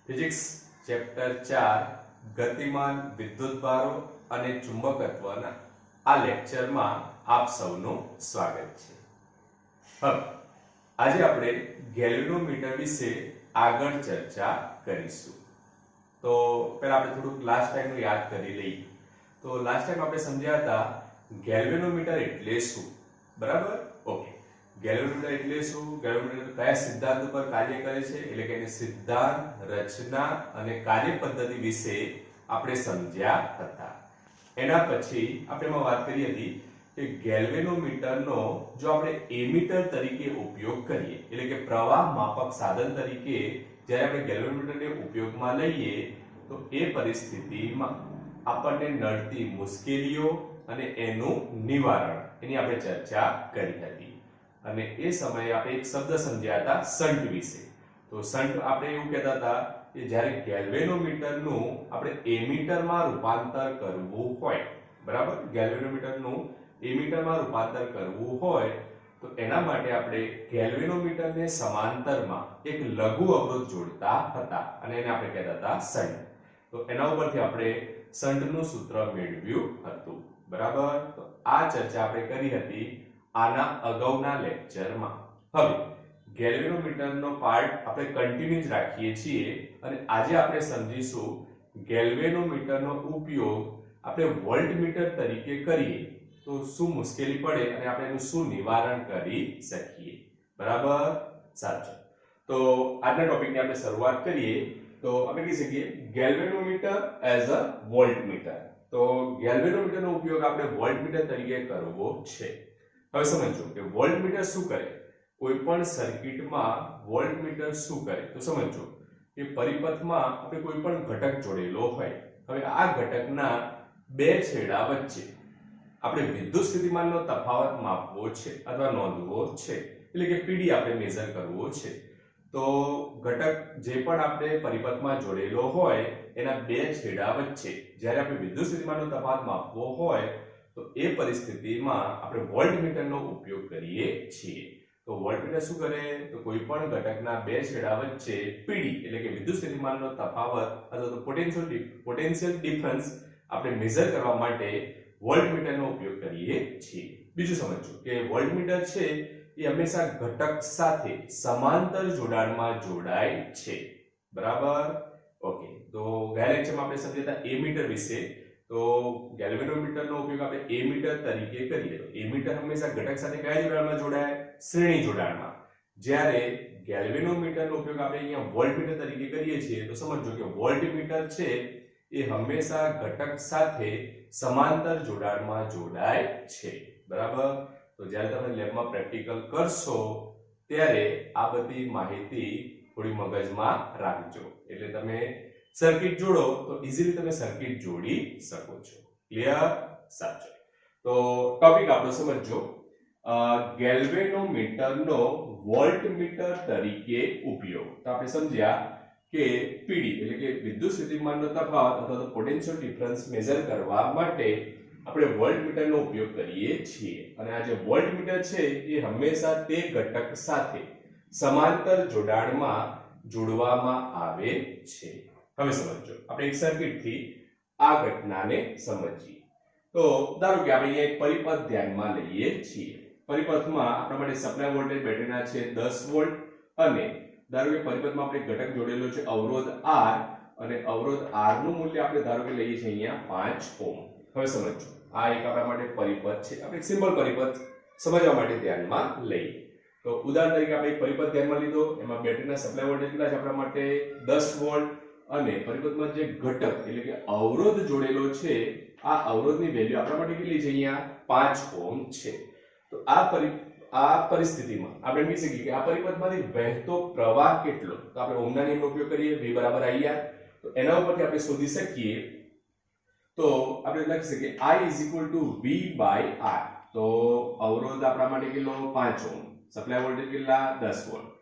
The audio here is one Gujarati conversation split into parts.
ફિઝિક્સ ચેપ્ટર 4 ગતિમાન વિદ્યુતભારો અને ચુંબકત્વના આ લેક્ચરમાં આપ સૌનું સ્વાગત છે। હવે આજે આપણે ગેલ્વેનોમીટર વિશે આગળ ચર્ચા કરીશું। તો પહેલા આપણે થોડુંક લાસ્ટ ટાઈમનું યાદ કરી લઈએ। તો લાસ્ટ ટાઈમ આપણે સમજ્યા હતા ગેલ્વેનોમીટર એટલે શું, બરાબર? ઓકે, ગેલ્વેનોમીટર એટલે શું, ગેલ્વેનોમીટર કયા સિદ્ધાંત ઉપર કાર્ય કરે છે, એટલે કે એની સિદ્ધાંત, રચના અને કાર્ય પદ્ધતિ વિશે આપણે સમજ્યા હતા। એના પછી આપણે એમાં વાત કરી હતી કે ગેલ્વેનોમીટરનો જો આપણે એમીટર તરીકે ઉપયોગ કરીએ, એટલે કે પ્રવાહ માપક સાધન તરીકે જ્યારે આપણે ગેલ્વેનોમીટરને ઉપયોગમાં લઈએ તો એ પરિસ્થિતિમાં આપણને નડતી મુશ્કેલીઓ અને એનું નિવારણ એની આપણે ચર્ચા કરી હતી। અને એ સમયે આપણે એક શબ્દ સમજ્યા હતા શન્ટ વિશે। તો શન્ટ આપણે એવું કહેતા હતા કે જ્યારે ગેલ્વેનોમીટરનું આપણે એમીટરમાં રૂપાંતર કરવું હોય, બરાબર? ગેલ્વેનોમીટરનું એમીટરમાં રૂપાંતર કરવું હોય તો એના માટે આપણે ગેલ્વેનોમીટરને સમાંતરમાં એક લઘુ અવરોધ જોડતા હતા અને એને આપણે કહેતા હતા શન્ટ। તો એના ઉપરથી આપણે શન્ટનું સૂત્ર મેળવ્યું હતું, બરાબર? તો આ ચર્ચા આપણે કરી હતી આના અગાઉના લેક્ચરમાં। હવે ગેલ્વેનોમીટરનો પાર્ટ આપણે કન્ટિન્યુ જ રાખીએ છીએ અને આજે આપણે સમજીશું ગેલ્વેનોમીટરનો ઉપયોગ આપણે વોલ્ટમીટર તરીકે કરીએ તો શું મુશ્કેલી પડે અને આપણે એનું શું નિવારણ કરી શકીએ, બરાબર? સાચું। તો આજના ટોપિકની આપણે શરૂઆત કરીએ તો આપણે કહી શકીએ ગેલ્વેનોમીટર એઝ અ વોલ્ટમીટર। તો ગેલ્વેનોમીટરનો ઉપયોગ આપણે વોલ્ટમીટર તરીકે કરવો છે। હવે સમજો કે વોલ્ટમીટર શું કરે, કોઈ પણ સર્કિટમાં વોલ્ટમીટર શું કરે તો સમજો કે પરિપથમાં આપણે કોઈ પણ ઘટક જોડેલો હોય। હવે આ ઘટકના બે છેડા વચ્ચે આપણે વિદ્યુત સ્થિતિમાનનો તફાવત માપવો છે અથવા નોંધવો છે, એટલે કે પીડી આપણે મેઝર કરવો છે। તો ઘટક જે પણ આપણે પરિપથમાં જોડેલો હોય એના બે છેડા વચ્ચે જ્યારે આપણે વિદ્યુત સ્થિતિમાનનો તફાવત માપવો હોય તો એ પરિસ્થિતિમાં આપણે વોલ્ટમીટરનો ઉપયોગ કરીએ છીએ। તો વોલ્ટમીટર શું કરે તો કોઈ પણ ઘટકના બે છેડા વચ્ચે પીડી એટલે કે વિદ્યુત સ્થિતિમાનનો તફાવત અથવા તો પોટેન્શિયલ ડિફરન્સ આપણે મેઝર કરવા માટે વોલ્ટમીટરનો ઉપયોગ કરીએ છીએ। બીજું સમજો કે વોલ્ટમીટર છે એ હંમેશા ઘટક સાથે સમાંતર જોડાણમાં જોડાય છે, બરાબર? ઓકે, તો ગયા લેક્ચરમાં આપણે સમજ્યા હતા એમીટર વિશે। તો ગેલ્વેનોમીટરનો ઉપયોગ આપણે એમીટર તરીકે કરીએ તો એમીટર હંમેશા ઘટક સાથે કયા જોડાણમાં જોડાય? શ્રેણી જોડાણમાં। જ્યારે ગેલ્વેનોમીટરનો ઉપયોગ આપણે અહીંયા વોલ્ટમીટર તરીકે કરીએ છીએ તો સમજો કે વોલ્ટમીટર છે એ હંમેશા ઘટક સાથે સમાંતર જોડાણમાં જોડાય છે, બરાબર? તો જ્યારે તમે લેબમાં પ્રેક્ટિકલ કરશો ત્યારે આ બધી માહિતી થોડી મગજમાં રાખજો, એટલે તમે સર્કિટ જોડો તો ઈઝીલી તમે સર્કિટ જોડી શકો છો। ક્લિયર? સાચું। તો ટોપિક આપણો સમજો ગેલ્વેનોમીટરનો વોલ્ટમીટર તરીકે ઉપયોગ। તો આપણે સમજ્યા કે પીડી એટલે કે વિદ્યુત સ્થિતિમાનનો તફાવત અથવા તો પોટેન્શિયલ ડિફરન્સ મેઝર કરવા માટે આપણે વોલ્ટમીટરનો ઉપયોગ કરીએ છીએ અને આ જે વોલ્ટમીટર છે એ હંમેશા તે ઘટક સાથે સમાંતર જોડાણમાં જોડવામાં આવે છે। હવે સમજો આપણે એક સર્કિટથી આ ઘટનાને સમજીએ। તો ધારો કે આપણે અહીંયા એક પરિપથ ધ્યાનમાં લઈએ છીએ। પરિપથમાં આપણા માટે સપ્લાય વોલ્ટેજ બેટરીના છે 10 વોલ્ટ અને ધારો કે પરિપથમાં આપણે ઘટક જોડેલો છે અવરોધ R અને અવરોધ R નું મૂલ્ય આપણે ધારો કે લઈએ છીએ અહીંયા 5 ઓહ્મ। હવે સમજો આ એક આપણા માટે પરિપથ છે। આપણે એક સિમ્પલ પરિપથ સમજવા માટે ધ્યાનમાં લઈએ તો ઉદાહરણ તરીકે આપણે એક પરિપથ ધ્યાનમાં લીધો, એમાં બેટરીના સપ્લાય વોલ્ટેજ કેટલા છે આપણા માટે 10 વોલ્ટ અને પરિપથમાં જે ઘટક એટલે કે અવરોધ જોડેલો છે આ અવરોધની વેલ્યુ આપણા માટે કેટલી છે? અહીંયા 5 ઓહ્મ છે। તો આ પરિસ્થિતિમાં આપણે કહી શકીએ કે આ પરિપથમાંથી વહેતો પ્રવાહ કેટલો? તો આપણે ઓહ્મના નિયમનો ઉપયોગ કરીએ V = IR। તો એના ઉપરથી આપણે શોધી શકીએ તો આપણે લખી શકીએ I = V/R। તો અવરોધ આપણા માટે કેટલો 5 ઓહ્મ, સપ્લાય વોલ્ટેજ કેટલા 10 વોલ્ટ,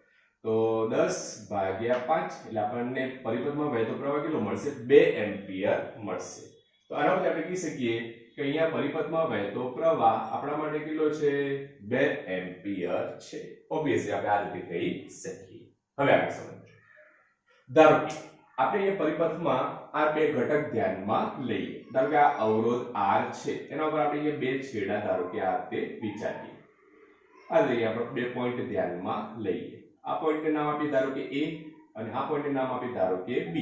તો 10 ભાગ્યા 5 એટલે આપણને પરિપથમાં વહેતો પ્રવાહ કેટલો મળશે 2 એમ્પિયર મળશે. તો આના પરથી આપણે કહી શકીએ કે અહીંયા પરિપથમાં વહેતો પ્રવાહ આપણા માટે કેટલો છે 2 એમ્પિયર છે. ઓબ્વિયસલી આપણે આ રીતે કહી શકીએ. હવે આગળ સમજો. ધારો કે આપણે અહીંયા પરિપથમાં આ બે ઘટક ધ્યાનમાં લઈએ. ધારો કે આ અવરોધ R છે, એના ઉપર આપણે અહીંયા બે છેડા ધારો કે આ રીતે વિચારીએ. આ લઈએ આપણે બે પોઈન્ટ ધ્યાનમાં લઈએ. આ પોઈન્ટને નામ આપીએ ધારો કે A અને આ પોઈન્ટને નામ આપીએ ધારો કે B.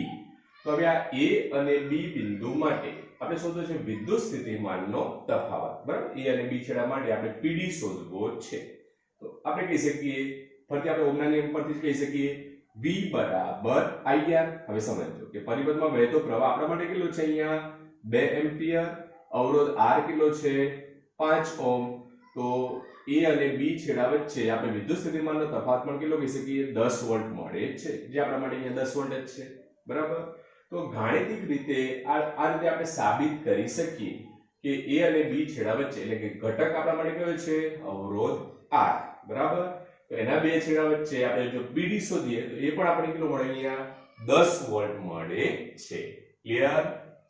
તો હવે આ A અને B બિંદુ માટે આપણે શોધવો છે વિદ્યુત સ્થિતિમાનનો તફાવત. બરાબર, A અને B છેડા માટે આપણે PD શોધવો છે. તો આપણે કહી શકીએ ફરીથી આપણે ઓહ્મના નિયમ પરથી જ કહી શકીએ V બરાબર IR. હવે સમજો કે પરિપથમાં વહેતો પ્રવાહ આપણા માટે કેટલો છે અહીંયા 2 એમ્પિયર, અવરોધ R કેટલો છે 5 ઓહ્મ. તો A અને B છેડા વચ્ચે આપણે વિદ્યુત સ્થિતિમાનનો તફાવત પણ કેટલો કહી શકીએ 10 વોલ્ટ મળે છે, જે આપણા માટે અહીંયા 10 વોલ્ટ જ છે. બરાબર, તો ગાણિતિક રીતે આ રીતે આપણે સાબિત કરી શકીએ કે A અને B છેડા વચ્ચે એટલે કે ઘટક આપણા માટે કયો છે અવરોધ R. બરાબર, તો એના બે છેડા વચ્ચે આપણે જો PD શોધીએ તો એ પણ આપણે કેટલો મળે અહીંયા 10 વોલ્ટ મળે છે. ક્લિયર?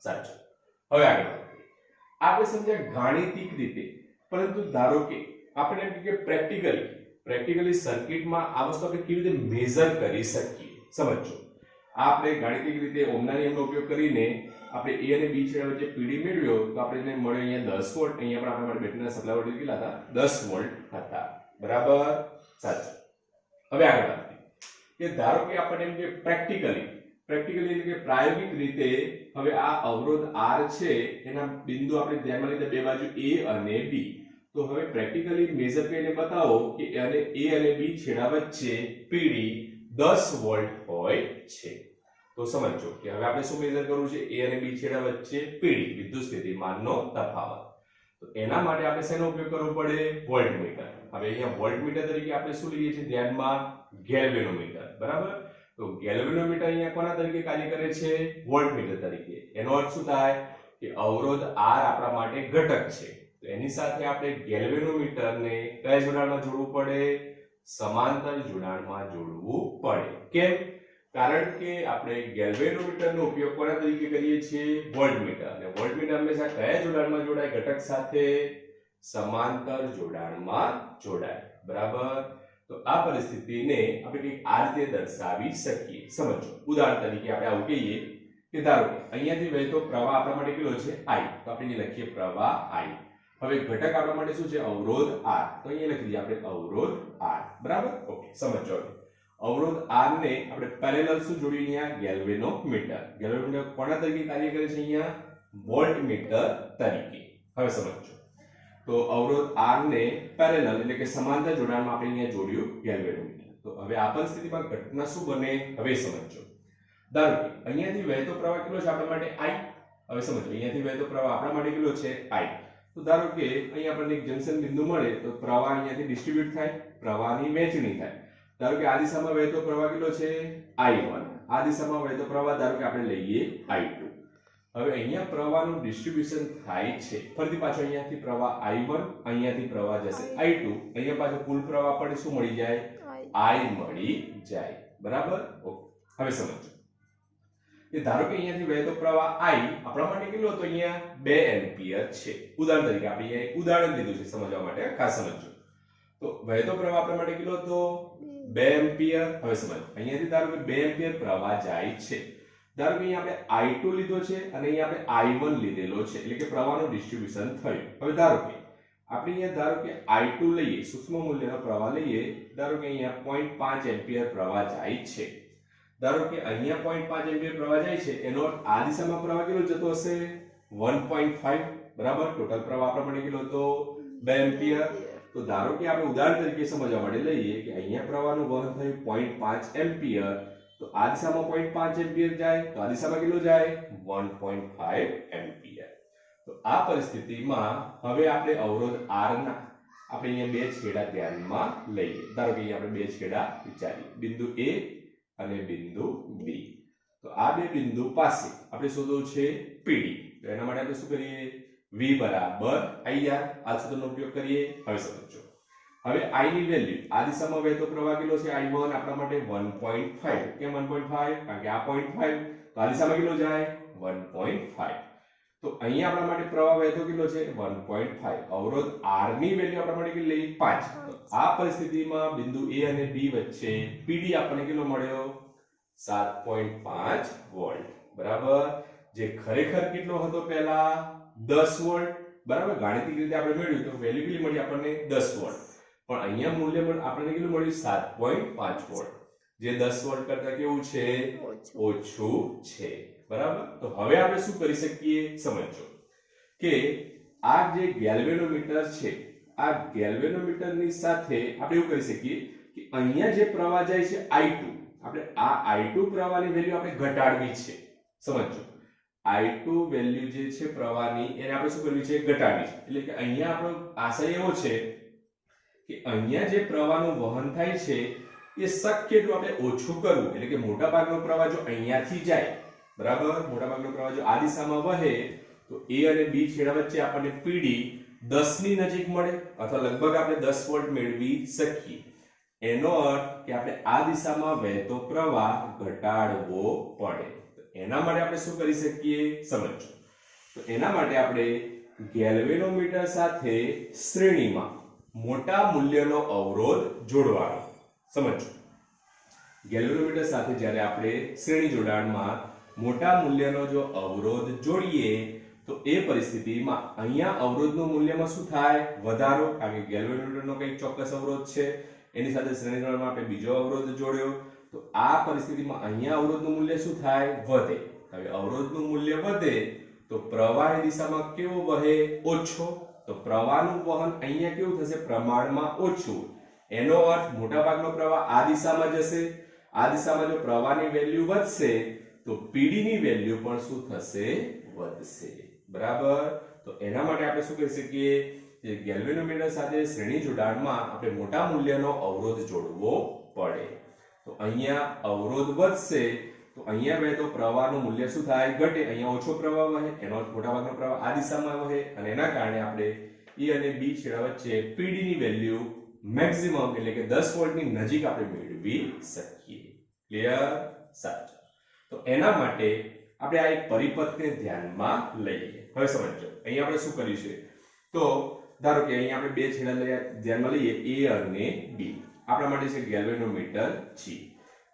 સાચું. હવે આગળ આપણે સમજ્યા ગાણિતિક રીતે, પરંતુ ધારો કે આપણે એમ કે પ્રેક્ટિકલી સર્કિટમાં આ વસ્તુ આપણે કેવી રીતે મેઝર કરી શકીએ. સમજો, આપણે ગાણિતિક રીતે ઓહ્મના નિયમનો ઉપયોગ કરીને આપણે A અને B છેડા વચ્ચે PD મેળવ્યો તો આપણે મળ્યો અહીંયા 10 વોલ્ટ. અહીંયા પણ આપણા માટે બેટરીના સપ્લાય વોલ્ટેજ કેટલા હતા 10 વોલ્ટ હતા. બરાબર, સાચું. હવે આગળ કે ધારો કે આપણને એમ કે પ્રેક્ટિકલી એટલે કે પ્રાયોગિક રીતે હવે આ અવરોધ R છે એના બિંદુ આપણે ધ્યાનમાં લીધા બે બાજુ A અને B. તો હવે પ્રેક્ટિકલી મેઝર કરીને બતાવો કે A અને B છેડા વચ્ચે PD 10 વોલ્ટ હોય છે. તો સમજો કે હવે આપણે શું મેઝર કરવું છે A અને B છેડા વચ્ચે PD વિદ્યુત સ્થિતિમાનનો તફાવત. તો એના માટે આપણે શેનો ઉપયોગ કરવો પડે વોલ્ટમીટર. હવે અહીંયા વોલ્ટમીટર તરીકે આપણે શું લઈએ છીએ ધ્યાનમાં ગેલ્વેનોમીટર. બરાબર, તો ગેલ્વેનોમીટર અહીંયા કોના તરીકે કાર્ય કરે છે વોલ્ટમીટર તરીકે. એનો અર્થ શું થાય કે અવરોધ R આપણા માટે ઘટક છે, તો એની સાથે આપણે ગેલ્વેનોમીટરને કયા જોડાણમાં જોડવું પડે સમાંતર જોડાણમાં જોડવું પડે. કેમ? કારણ કે આપણે ગેલ્વેનોમીટરનો ઉપયોગ કોના તરીકે કરીએ છીએ વોલ્ટમીટર, અને વોલ્ટમીટર હંમેશા કયા જોડાણમાં જોડાય ઘટક સાથે સમાંતર જોડાણમાં જોડાય. બરાબર, તો આ પરિસ્થિતિને આપણે કંઈક આ રીતે દર્શાવી શકીએ. સમજો, ઉદાહરણ તરીકે આપણે આવું કહીએ કે ધારો કે અહીંયાથી વહેતો પ્રવાહ આપણા માટે કેટલો છે I. તો આપણે લખીએ પ્રવાહ I. હવે ઘટક આપણા માટે શું છે અવરોધ R. તો અહીંયા લખી દઈએ આપણે અવરોધ R. બરાબર, ઓકે. સમજો, અવરોધ R ને આપણે પેરેલલ શું જોડ્યું અહીંયા ગેલ્વેનોમીટર. ગેલ્વેનોમીટર કોના તરીકે કાર્ય કરે છે અહીંયા વોલ્ટમીટર તરીકે. હવે સમજો, તો અવરોધ R ને પેરેલલ એટલે કે સમાંતર જોડાણમાં આપણે અહીંયા જોડ્યું ગેલ્વેનોમીટર. તો હવે આ પરિસ્થિતિમાં ઘટના શું બને હવે સમજો. ધારો કે અહીંયાથી વહેતો પ્રવાહ કેટલો છે આપણા માટે I. હવે સમજો, અહીંયાથી વહેતો પ્રવાહ આપણા માટે કેટલો છે I. તો ધારો કે અહીંયા આપણને એક જંકશન બિંદુ મળે તો પ્રવાહ અહીંયાથી ડિસ્ટ્રીબ્યુટ થાય, પ્રવાહની વહેંચણી થાય. ધારો કે આ દિશામાં વહેતો પ્રવાહ કેટલો છે I1. આ દિશામાં વહેતો પ્રવાહ ધારો કે આપણે લઈએ I2. હવે અહીંયા પ્રવાહનું ડિસ્ટ્રીબ્યુશન થાય છે. ફરીથી પાછો અહીંયાથી પ્રવાહ I1, અહીંયાથી પ્રવાહ જશે I2, અહીંયા પાછો કુલ પ્રવાહ પણ શું મળી જાય I મળી જાય. બરાબર, ઓકે. હવે સમજો કે ધારો કે અહીંયાથી વહેતો પ્રવાહ I આપણા માટે કેટલો હતો અહીંયા 2 એમ્પિયર છે. ઉદાહરણ તરીકે આપણે અહીંયા એક ઉદાહરણ લીધું છે સમજવા માટે, ખાસ સમજો. તો વહેતો પ્રવાહ આપણા માટે કેટલો હતો 2 એમ્પિયર. હવે સમજો, અહીંયાથી ધારો કે 2 એમ્પિયર પ્રવાહ જાય છે. ધારો કે અહીંયા આપણે I2 લીધો છે અને અહીંયા આપણે I1 લીધેલો છે, એટલે કે પ્રવાહનું ડિસ્ટ્રીબ્યુશન થયું. હવે ધારો કે આપણે અહીંયા ધારો કે I2 લઈએ, સૂક્ષ્મ મૂલ્યનો પ્રવાહ લઈએ. ધારો કે અહીંયા 0.5 એમ્પિયર પ્રવાહ જાય છે. ધારો કે અહીંયા 0.5 એમ્પિયર પ્રવાહ જાય છે, એનો અર્થ આ દિશામાં પ્રવાહ કેટલો જતો હશે 1.5. બરાબર, ટોટલ પ્રવાહ આપણા માટે કેટલો હતો 2 એમ્પિયર. તો ધારો કે આપણે ઉદાહરણ તરીકે સમજવા માટે લઈએ કે અહીંયા પ્રવાહનું વહન થયું 0.5 એમ્પિયર. તો આ દિશામાં 0.5 એમ્પિયર જાય, તો આ દિશામાં કેટલો જાય 1.5 એમ્પિયર. તો આ પરિસ્થિતિમાં હવે આપણે અવરોધ R ના આપણે અહીંયા બે છેડા ધ્યાનમાં લઈએ. ધારો કે અહીંયા આપણે બે છેડા વિચારીએ, બિંદુ A અને બિંદુ B. તો આ બે બિંદુ પાસે આપણે શોધવું છે PD. તો એના માટે આપણે શું કરીએ v બરાબર ir આ સૂત્રનો ઉપયોગ કરીએ. હવે સમજો, હવે i ની વેલ્યુ આ દિશામાં વહેતો પ્રવાહ કેટલો છે i1 આપણા માટે 1.5. કેમ 1.5? કારણ કે આ 0.5 તો આ દિશામાં કેટલો જાય 1.5. તો અહીંયા આપણા માટે પ્રવાહ વહેતો કેટલો છે 1.5. અવરોધ r ની વેલ્યુ આપણા માટે કેટલી 5. તો આ પરિસ્થિતિમાં બિંદુ a અને b વચ્ચે pd આપણને કેટલો મળ્યો 7.5 વોલ્ટ. બરાબર, જે ખરેખર કેટલો હતો પહેલા 10 વોલ્ટ. બરાબર, ગાણિતિક રીતે આપણે મેળવ્યું તો વેલ્યુ કેટલી મળી આપણને 10 વોલ્ટ. પણ અહીંયા મૂલ્ય આપણને કેટલું મળ્યું 7.5 વોલ્ટ, જે 10 વોલ્ટ કરતા કેવું છે ઓછું છે. બરાબર, તો હવે આપણે શું કરી શકીએ સમજો કે આ જે ગેલ્વેનોમીટર છે આ ગેલ્વેનોમીટરની સાથે આપણે એવું કરી શકીએ કે અહીંયા જે પ્રવાહ જાય છે I2, આપણે આ I2 પ્રવાહની વેલ્યુ આપણે ઘટાડવી છે. સમજો, I2 વેલ્યુ જે છે પ્રવાહની એને આપણે શું કરવી છે ઘટાડવી છે. એટલે કે અહીંયા આપણો આશય એવો છે કે અહીંયા જે પ્રવાહનું વહન થાય છે એ શક્ય એટલું આપણે ઓછું કરવું. એટલે કે મોટા ભાગનો પ્રવાહ જો અહીંયાથી જાય, બરાબર, મોટા ભાગનો પ્રવાહ જો આ દિશામાં વહે તો a અને b છેડા વચ્ચે આપણને pd 10 ની નજીક મળે અથવા લગભગ આપણે 10 વોલ્ટ મેળવી શકીએ. એનો અર્થ કે આપણે આ દિશામાં વહેતો પ્રવાહ ઘટાડવો પડે. તો એના માટે આપણે શું કરી શકીએ સમજો. તો એના માટે આપણે ગેલ્વેનોમીટર સાથે શ્રેણીમાં મોટા મૂલ્યનો અવરોધ જોડવાનો. સમજો, ગેલ્વેનોમીટર સાથે જ્યારે આપણે શ્રેણી જોડાણમાં મોટા મૂલ્યનો જો અવરોધ જોડીએ તો એ પરિસ્થિતિમાં અહીંયા અવરોધનું મૂલ્યમાં શું થાય વધારો. કારણ કે ગેલ્વેનોમીટરનો કંઈક ચોક્કસ અવરોધ છે, એની સાથે શ્રેણી જોડાણમાં આપણે બીજો અવરોધ જોડ્યો તો આ પરિસ્થિતિમાં અહીંયા અવરોધનું મૂલ્ય શું થાય વધે. હવે અવરોધનું મૂલ્ય વધે તો પ્રવાહની દિશામાં કેવો વહે ઓછો. તો પ્રવાહનું વહન અહીંયા કેવું થશે પ્રમાણમાં ઓછું. એનો અર્થ મોટાભાગનો પ્રવાહ આ દિશામાં જશે. આ દિશામાં જો પ્રવાહની વેલ્યુ વધશે તો pd ની વેલ્યુ પણ શું થશે વધશે. બરાબર, તો એના માટે આપણે શું કરી શકીએ જે ગેલ્વેનોમીટર સાથે શ્રેણી જોડાણમાં આપણે મોટા મૂલ્યનો અવરોધ જોડવો પડે. તો અહીંયા અવરોધ વધશે તો અહીંયા વહેતો પ્રવાહનું મૂલ્ય શું થાય ઘટે. અહીંયા ઓછો પ્રવાહ વહે, એનો અર્થ મોટાભાગનો પ્રવાહ આ દિશામાં વહે અને એના કારણે આપણે e અને b છેડા વચ્ચે pd ની વેલ્યુ મેક્સિમમ એટલે કે 10 વોલ્ટની નજીક આપણે મેળવી શકીએ. ક્લિયર? સાચું. તો એના માટે આપણે આ એક પરિપથને ધ્યાનમાં લઈએ. હવે સમજો, અહીંયા આપણે શું કર્યું છે તો ધારો કે અહીંયા આપણે બે છેડા ધ્યાનમાં લઈએ a અને b. આપણા માટે છે ગેલ્વેનોમીટર G.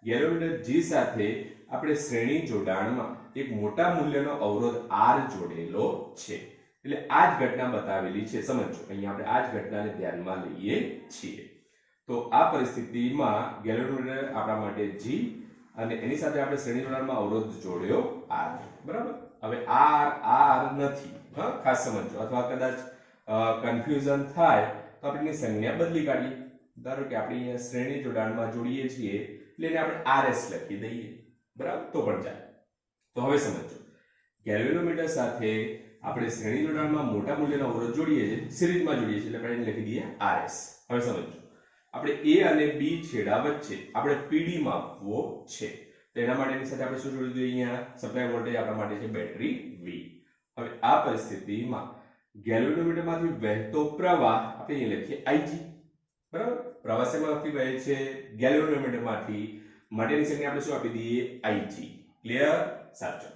ગેલ્વેનોમીટર G સાથે આપણે શ્રેણી જોડાણમાં એક મોટા મૂલ્યનો અવરોધ R જોડેલો છે. એટલે આ જ ઘટના બતાવેલી છે. સમજો, અહીંયા આપણે આ જ ઘટનાને ધ્યાનમાં લઈએ છીએ. તો આ પરિસ્થિતિમાં ગેલ્વેનોમીટર આપણા માટે G અને એની સાથે આપણે શ્રેણી જોડાણમાં અવરોધ જોડ્યો R. બરાબર, હવે R નથી, હા ખાસ સમજો. અથવા કદાચ કન્ફ્યુઝન થાય તો આપણે એની સંજ્ઞા બદલી કાઢીએ. ધારો કે આપણે અહીંયા શ્રેણી જોડાણમાં જોડીએ છીએ એટલે એને આપણે RS લખી દઈએ. બરાબર, તો પણ ચાલે. તો હવે સમજો, ગેલ્વેનોમીટર સાથે આપણે શ્રેણી જોડાણમાં મોટા મૂલ્યનો અવરોધ જોડીએ છીએ, સિરીઝમાં જોડીએ છીએ એટલે આપણે એને લખી દઈએ RS. હવે સમજો, આપણે a અને b છેડા વચ્ચે આપણે pd માપવો છે. તો એના માટે એની સાથે આપણે શું જોડી દઈએ અહીંયા સપ્લાય વોલ્ટેજ આપણા માટે છે બેટરી V. હવે આ પરિસ્થિતિમાં ગેલ્વેનોમીટરમાંથી વહેતો પ્રવાહ આપણે અહીં લખીએ Ig. બરાબર, પ્રવાહ શેમાંથી વહે છે ગેલ્વેનોમીટરમાંથી, માટેની સંજ્ઞા આપણે શું આપી દઈએ Ig. ક્લિયર? સાચું.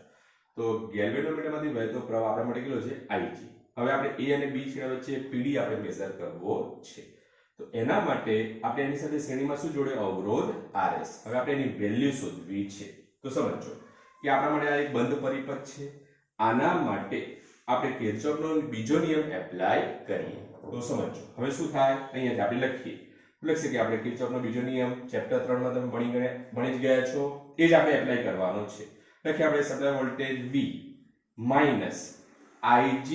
તો ગેલ્વેનોમીટરમાંથી વહેતો પ્રવાહ આપણા માટે કેટલો છે Ig. હવે આપણે a અને b છેડા વચ્ચે pd આપણે મેઝર કરવો છે. તો એના માટે આપણે એની સાથે શ્રેણીમાં શું જોડે અવરોધ RS. હવે આપણે એની વેલ્યુ શોધવી છે. તો સમજો કે આપણા માટે આ એક બંધ પરિપથ છે. આના માટે આપણે કિર્ચોફનો બીજો નિયમ એપ્લાય કરીએ. તો સમજો હવે શું થાય, અહીંયાથી આપણે લખીએ. લખી શકીએ આપણે કિર્ચોફનો બીજો નિયમ ચેપ્ટર 3 માં તમે ભણી જ ગયા છો, એ જ આપણે એપ્લાય કરવાનો છે. લખીએ આપણે supply voltage V minus Ig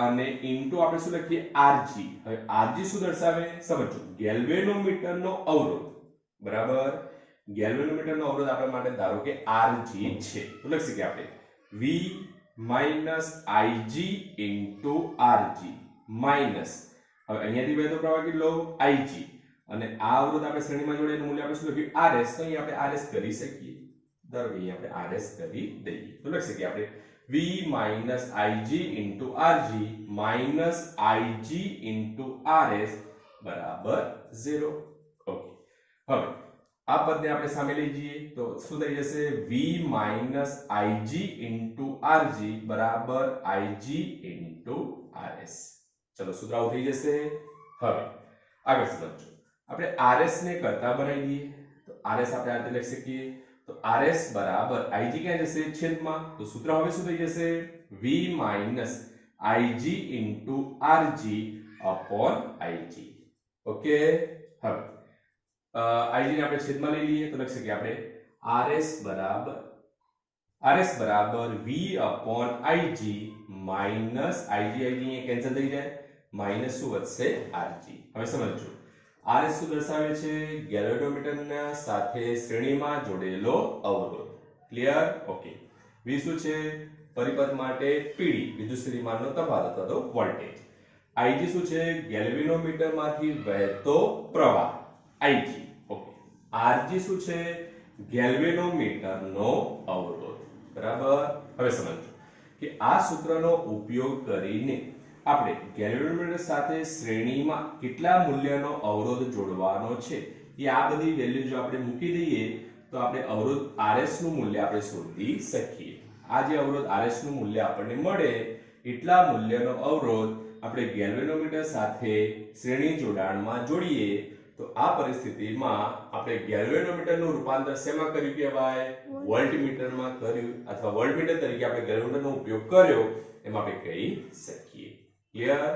અને ઇન્ટુ આપણે શું લખીએ Rg. હવે Rg શું દર્શાવે સમજો ગેલ્વેનોમીટરનો અવરોધ. બરાબર, ગેલ્વેનોમીટરનો અવરોધ આપણા માટે ધારો કે Rg છે. તો લખી શકીએ આપણે V minus Ig into Rg minus હવે અહીંયાથી વહેતો પ્રવાહ કેટલો Ig અને આ અવરોધ આપણે શ્રેણીમાં જોડે એનું મૂલ્ય આપણે શું લખ્યું RS. તો અહીં આપણે RS કરી શકીએ. ધારો કે અહીં આપણે RS કરી દઈએ. તો લખી શકીએ આપણે V minus Ig into Rg minus Ig into Rs બરાબર 0. ઓકે, હવે આ પદને આપણે સામે લઈ જઈએ તો શું થઈ જશે? V minus Ig into Rg બરાબર Ig into Rs. ચલો સૂત્ર આવું થઈ જશે. હવે આગળ સમજો. આપણે Rs ને કરતા બનાવી દઈએ તો Rs આપણે આ રીતે લખી શકીએ તો Rs બરાબર Ig ક્યાં જશે? છેદમાં. તો સૂત્ર હવે શું થઈ જશે? V minus Ig into Rg upon Ig. Okay, હવે Ig ને આપણે છેદમાં લઈ લઈએ તો લખી શકીએ આપણે Rs બરાબર V upon Ig minus Ig અહીંયા કેન્સલ થઈ જાય માઈનસ શું વધશે? Rg. હવે સમજો Rs શું દર્શાવે છે? ગેલ્વેનોમીટરના સાથે શ્રેણીમાં જોડેલો અવરોધ. ક્લિયર? ઓકે. V શું છે? પરિપથ માટે પીડી વિદ્યુત સ્થિતિમાનનો તફાવત અથવા તો વોલ્ટેજ. Ig શું છે? ગેલ્વેનોમીટરમાંથી વહેતો પ્રવાહ Ig. ઓકે. Rg શું છે? ગેલ્વેનોમીટરનો અવરોધ. બરાબર? હવે સમજો કે આ સૂત્રનો ઉપયોગ કરીને આપણે ગેલ્વેનોમીટર સાથે શ્રેણીમાં કેટલા મૂલ્યનો અવરોધ જોડવાનો છે એ આ બધી વેલ્યુ જો આપણે મૂકી દઈએ તો આપણે અવરોધ Rs નું મૂલ્ય આપણે શોધી શકીએ. આ જે અવરોધ Rs નું મૂલ્ય આપણને મળે એટલા મૂલ્યનો અવરોધ આપણે ગેલ્વેનોમીટર સાથે શ્રેણી જોડાણમાં જોડીએ તો આ પરિસ્થિતિમાં આપણે ગેલ્વેનોમીટરનું રૂપાંતર શેમાં કર્યું કહેવાય? વોલ્ટમીટરમાં કર્યું અથવા વોલ્ટમીટર તરીકે આપણે ગેલ્વેનોમીટરનો ઉપયોગ કર્યો એમ આપણે કહી શકીએ. ક્લિયર?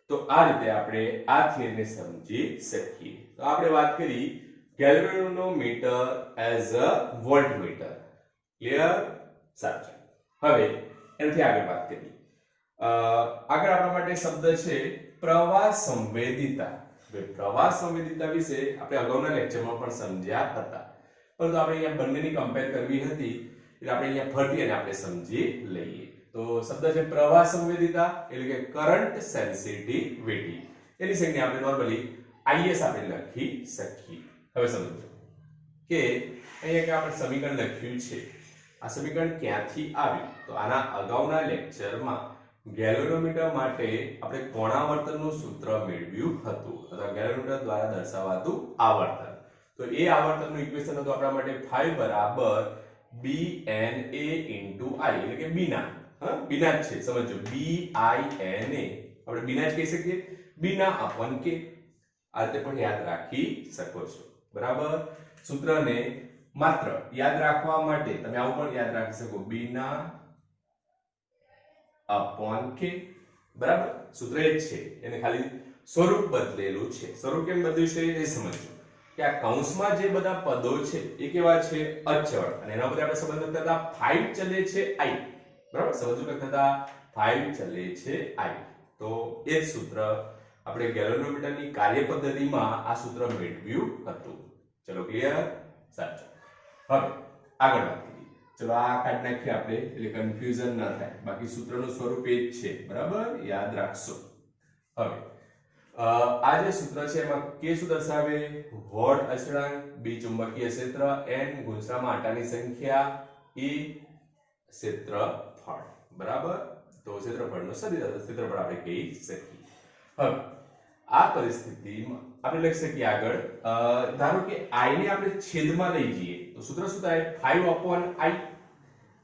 તો આ રીતે આપણે આ થિયરીને સમજી શકીએ. તો આપણે વાત કરી galvanometer as a voltmeter. Clear? સાચું. હવે એનાથી આગળ વાત કરીએ. આગળ આપણા માટે શબ્દ છે પ્રવાહ સંવેદિતા. પ્રવાહ સંવેદિતા વિશે આપણે અગાઉના લેક્ચરમાં પણ સમજ્યા હતા, પરંતુ આપણે અહીંયા બંનેની કમ્પેર કરવી હતી એટલે આપણે અહીંયા ફરી અને આપણે સમજી લઈએ. તો શબ્દ છે પ્રવાહ સંવેદિતા એટલે કે કરંટ સેન્સિટિવિટી. એની સંજ્ઞા આપણે નોર્મલી IS આપણે લખી શકીએ. હવે સમજો કે અહીંયા કે આપણે સમીકરણ લખ્યું છે. આ સમીકરણ ક્યાંથી આવ્યું? તો આના અગાઉના લેક્ચરમાં ગેલ્વેનોમીટર માટે આપણે કોણાવર્તનનું સૂત્ર મેળવ્યું હતું અથવા ગેલ્વેનોમીટર દ્વારા દર્શાવાતું આવર્તન. તો એ આવર્તનનું ઇક્વેશન હતું આપણા માટે phi બરાબર BNA into I એટલે કે બીના. બીના જ છે સમજો BINA આપણે બીના જ કહી શકીએ. બીના upon k આ રીતે પણ યાદ રાખી શકો છો. બરાબર? સૂત્રને માત્ર યાદ રાખવા માટે તમે આવું પણ યાદ રાખી શકો બીના upon k. બરાબર? સૂત્ર એ જ છે, એને ખાલી સ્વરૂપ બદલેલું છે. સ્વરૂપ કેમ બદલ્યું છે એ સમજો કે આ કૌંસમાં જે બધા પદો છે એ કેવા છે? અચળ. અને એના ઉપર આપણે સંબંધ કરતા 5 ચલે છે I. બરાબર? સમજો કે થતા 5 ચલે છે I. તો એ જ સૂત્ર આપણે ગેલ્વેનોમીટરની કાર્યપદ્ધતિમાં આ સૂત્ર મેળવ્યું હતું. ચલો ક્લિયર? સાચું. હવે આગળ વાત કરીએ. ચલો આ કાઢી નાખીએ આપણે એટલે કન્ફ્યુઝન ન થાય. બાકી સૂત્રનું સ્વરૂપ એ જ છે. બરાબર? યાદ રાખશો. હવે આ જે સૂત્ર છે એમાં k શું દર્શાવે? વોટ અચળાંક, b ચુંબકીય ક્ષેત્ર, n ગુંચરામાં આંટાની સંખ્યા, e ક્ષેત્રફળ. બરાબર? તો ક્ષેત્રફળનો ક્ષેત્રફળ આપણે કહી શકીએ. હવે આ પરિસ્થિતિમાં આપણે લખી શકીએ આગળ ધારો કે I ને આપણે છેદમાં લઈ જઈએ તો સૂત્ર શું થાય? 5 upon I.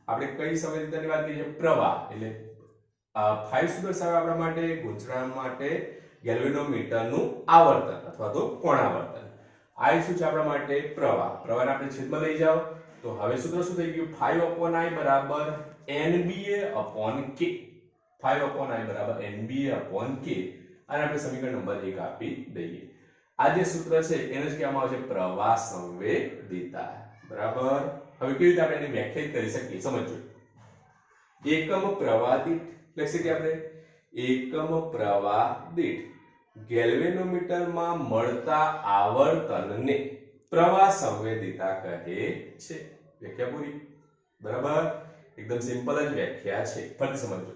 આપણે કઈ સંવેદિતાની વાત કરીએ? પ્રવાહ. એટલે 5 શું દર્શાવે આપણા માટે? ગુંચળાણ માટે ગેલ્વેનોમીટરનું આવર્તન અથવા તો કોણાવર્તન. I શું છે આપણા માટે? પ્રવાહ. પ્રવાહને આપણે છેદમાં લઈ જાઓ તો હવે સૂત્ર શું થઈ ગયું? 5 upon I બરાબર NBA upon K. 5 upon I બરાબર NBA upon K. અને આપણે સમીકરણ નંબર 1 આપી દઈએ. આ જે સૂત્ર છે એને જ કહેવામાં આવે છે પ્રવાહ સંવેદિતા. બરાબર? હવે કેવી રીતે આપણે એને વ્યાખ્યાયિત કરી શકીએ સમજો. એકમ પ્રવાહ દીઠ લખી શકીએ આપણે એકમ પ્રવાહ દીઠ ગેલ્વેનોમીટરમાં મળતા આવર્તનને પ્રવાહ સંવેદિતા કહે છે. વ્યાખ્યા પૂરી. બરાબર? એકદમ સિમ્પલ જ વ્યાખ્યા છે. ફરી સમજો.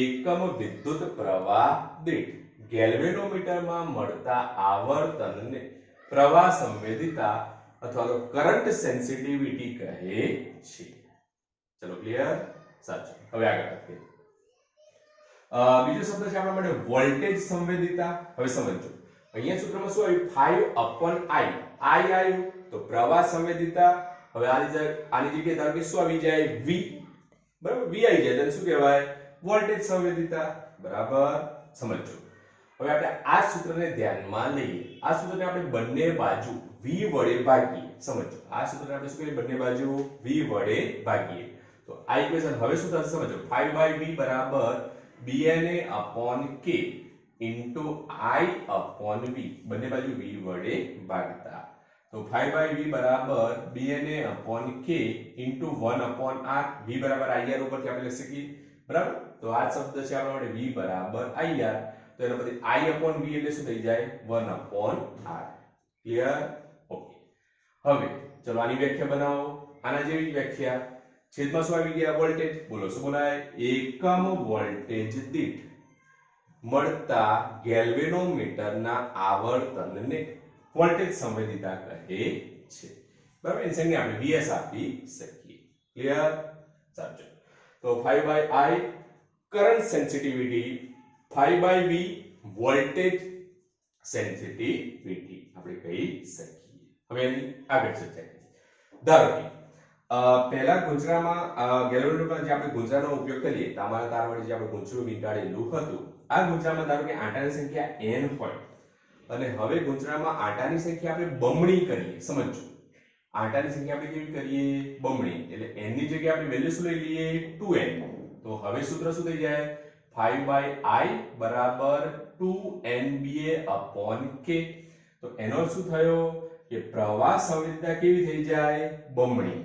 એકમ વિદ્યુત પ્રવાહ દીઠ ગેલ્વેનોમીટરમાં મળતા આવર્તનને પ્રવાહ સંવેદિતા અથવા તો કરંટ સેન્સિટિવિટી કહે છે. ચલો ક્લિયર? સાચું. હવે આગળ વાત કરીએ. બીજો શબ્દ છે આપણા માટે વોલ્ટેજ સંવેદિતા. હવે સમજો અહીંયા સૂત્રમાં શું આવ્યું 5/i. i આવ્યું તો પ્રવાહ સંવેદિતા. હવે આની જગ્યાએ ધારો કે શું આવી જાય v, બરાબર, v આવી જાય તો શું કહેવાય વોલ્ટેજ સંવેદિતા. બરાબર, સમજો. હવે આપણે આ સૂત્રને ધ્યાનમાં લઈએ. આ સૂત્રને આપણે બંને બાજુ v વડે ભાગીએ. સમજો આ સૂત્રને આપણે શું કરીએ બંને બાજુ v વડે ભાગીએ તો આ ઇક્વેશન હવે શું થશે સમજો 5/v બરાબર bna/k into i/v. બંને બાજુ v વડે ભાગતા તો 5/v બરાબર bna/k into 1/r. v બરાબર ir ઉપરથી આપણે લખી શકીએ, બરાબર. તો આ શબ્દ છે આપણા માટે v બરાબર ir. તો એના પરથી i/v એટલે શું થઈ જાય 1/r. ક્લિયર? ઓકે. હવે ચલો આની વ્યાખ્યા બનાવો. આના જેવી વ્યાખ્યા. છેદમાં શું આવી ગયા વોલ્ટેજ. બોલો શું બોલાય એકમ વોલ્ટેજ દીઠ મળતા ગેલ્વેનોમીટરના આવર્તનને વોલ્ટેજ સંવેદિતા કહે છે. બરાબર, એની સંજ્ઞા આપણે vs આપી શકીએ. ક્લિયર? સાચું. તો 5/i current sensitivity, 5/v voltage sensitivity આપણે કહી શકીએ. હવે એની આગળ ચર્ચા કરીએ. ધારો કે પહેલા ગુંજરામાં ગેલ્વેનોમીટરમાં જે આપણે ગુંજરાનો ઉપયોગ કરીએ તાંબાના તાર વડે જે આપણે ગુંજરું વીંટાળેલું હતું, આ ગુંજરામાં ધારો કે આંટાની સંખ્યા n હોય અને હવે ગુંજરામાં આંટાની સંખ્યા આપણે બમણી કરીએ. સમજો આંટાની સંખ્યા આપણે કેવી કરીએ બમણી, એટલે n ની જગ્યાએ આપણે વેલ્યુ શું લઈ લઈએ 2n. તો હવે સૂત્ર શું થઈ જાય 5/i બરાબર 2nba/k. તો એનો શું થયો કે પ્રવાહ સંવેદિતા કેવી થઈ જાય બમણી.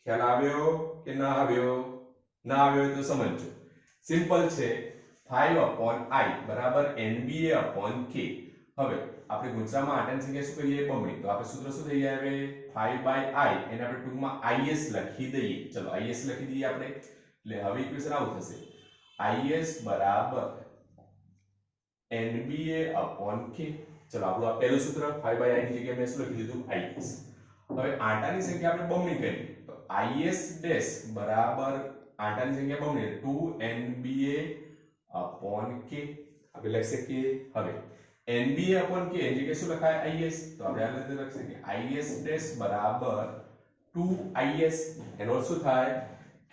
ખ્યાલ આવ્યો કે ના આવ્યો? ના આવ્યો તો સમજો. સિમ્પલ છે 5/i બરાબર nba/k. હવે આપણે ગુંજરામાં આંટાની સંખ્યા શું કરીએ બમણી, તો આપણે સૂત્ર શું થઈ જાય 5/i એને આપણે ટૂંકમાં is લખી દઈએ. ચલો is લખી દઈએ આપણે. એટલે હવે ઇક્વેશન આવું થશે is બરાબર nba/k. ચલો આપણું આ પહેલું સૂત્ર 5/i ની જગ્યાએ મેં શું લખી દીધું is. હવે આંટાની સંખ્યા આપણે બમણી કરી તો is ડેશ બરાબર આંટાની સંખ્યા બમણી 2nba/k આપણે લખી શકીએ. હવે nba/k એની જગ્યાએ શું લખાય is, તો આપણે આ રીતે લખી શકીએ is ડેશ બરાબર 2is. એનો અર્થ શું થાય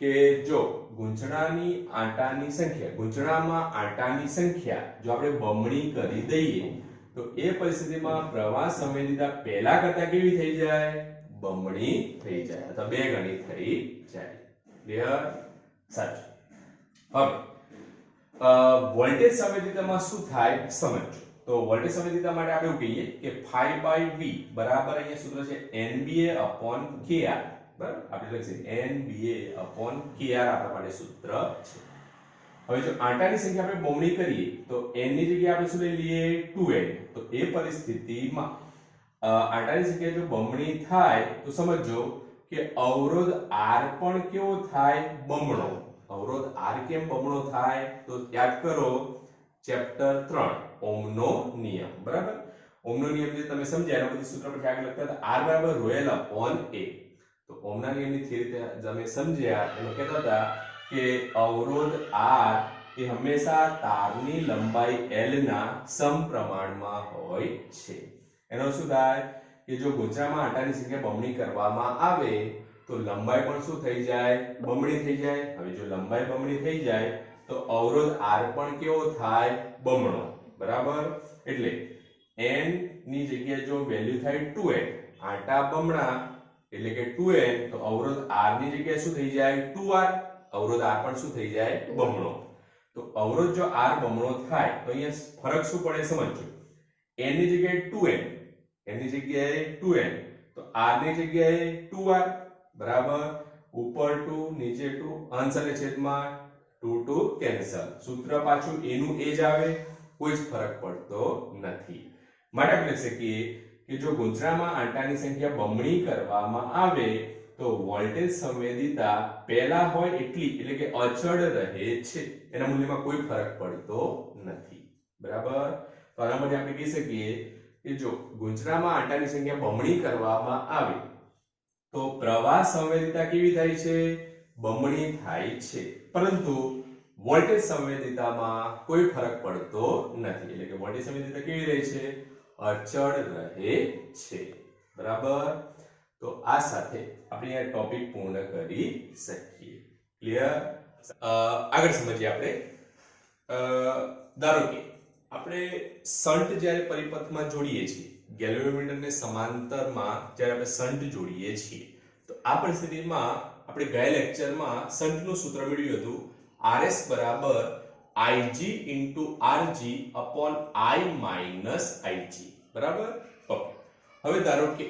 કે જો ગુંજરાની આંટાની સંખ્યા ગુંજરામાં આંટાની સંખ્યા જો આપણે બમણી કરી દઈએ તો એ પરિસ્થિતિમાં પ્રવાહ સંવેદિતા પહેલા કરતા કેવી થઈ જાય બમણી થઈ જાય અથવા બે ગણી થઈ જાય. ક્લિયર? સાચું. હવે વોલ્ટેજ સંવેદિતામાં શું થાય સમજો. તો વોલ્ટેજ સંવેદિતા માટે આપણે એવું કહીએ કે 5/v બરાબર અહીંયા સૂત્ર છે nba/kr. બરાબર, આપણે લખીએ nba/kr આપણા માટે સૂત્ર છે. હવે જો આંટાની સંખ્યા આપણે બમણી કરીએ તો n ની જગ્યાએ આપણે શું લઈ લઈએ 2n. તો એ પરિસ્થિતિમાં આંટાની સંખ્યા જો બમણી થાય તો સમજો કે અવરોધ r પણ કેવો થાય બમણો. અવરોધ r કેમ બમણો થાય તો યાદ કરો ચેપ્ટર 3 ઓહમનો નિયમ. બરાબર, ઓહમનો નિયમ જે તમે સમજ્યા એના પછી સૂત્ર પરથી આગળ લખતા હતા r બરાબર ρl/a. તો ઓહમના નિયમની થિયરી તમે સમજ્યા એનો કહેતા હતા કે અવરોધ r એ હંમેશા તારની લંબાઈ l ના સમપ્રમાણમાં હોય છે. એનો શું થાય કે જો ગુંજરામાં આંટાની સંખ્યા બમણી કરવામાં આવે તો લંબાઈ પણ શું થઈ જાય બમણી થઈ જાય. હવે જો લંબાઈ બમણી થઈ જાય તો અવરોધ r પણ કેવો થાય બમણો. બરાબર, એટલે n ની જગ્યાએ જો વેલ્યુ થાય 2n, આંટા બમણા એટલે કે 2n, તો અવરોધ r ની જગ્યાએ શું થઈ જાય 2r. અવરોધ r પણ શું થઈ જાય બમણો. તો અવરોધ જો r બમણો થાય તો અહીંયા ફરક શું પડે સમજો. n ની જગ્યાએ 2n, n ની જગ્યાએ 2n, તો r ની જગ્યાએ 2r. બરાબર, ઉપર 2 નીચે 2, અંશ અને છેદમાં 2 કેન્સલ. સૂત્ર પાછું એનું એ જ આવે, કોઈ જ ફરક પડતો નથી. માટે આપણે લખી શકીએ કે જો ગુંજરામાં આંટાની સંખ્યા બમણી કરવામાં આવે તો વોલ્ટેજ સંવેદિતા પહેલા હોય એટલી એટલે કે અચળ રહે છે, એના મૂલ્યમાં કોઈ ફરક પડતો નથી. બરાબર, તો આના માટે આપણે કહી શકીએ કે જો ગુંજરામાં આંટાની સંખ્યા બમણી કરવામાં આવે તો પ્રવાહ સંવેદિતા કેવી થાય છે બમણી થાય છે, પરંતુ વોલ્ટેજ સંવેદિતામાં કોઈ ફરક પડતો નથી. એટલે કે વોલ્ટેજ સંવેદિતા કેવી રહે છે? અચળ રહે છે. બરાબર. તો આ સાથે આપણે આ ટોપિક પૂર્ણ કરી શકીએ. ક્લિયર? આગળ સમજીએ આપણે. ધારો કે આપણે શન્ટ જ્યારે પરિપથમાં જોડીએ છીએ, ગેલ્વેનોમીટરને સમાંતરમાં જ્યારે આપણે શન્ટ જોડીએ છીએ, તો આ પરિસ્થિતિમાં આપણે ગયા લેક્ચરમાં શન્ટનું સૂત્ર મેળવ્યું હતું RS બરાબર Ig into Rg upon I minus Ig. બરાબર? ઓકે. હવે ધારો કે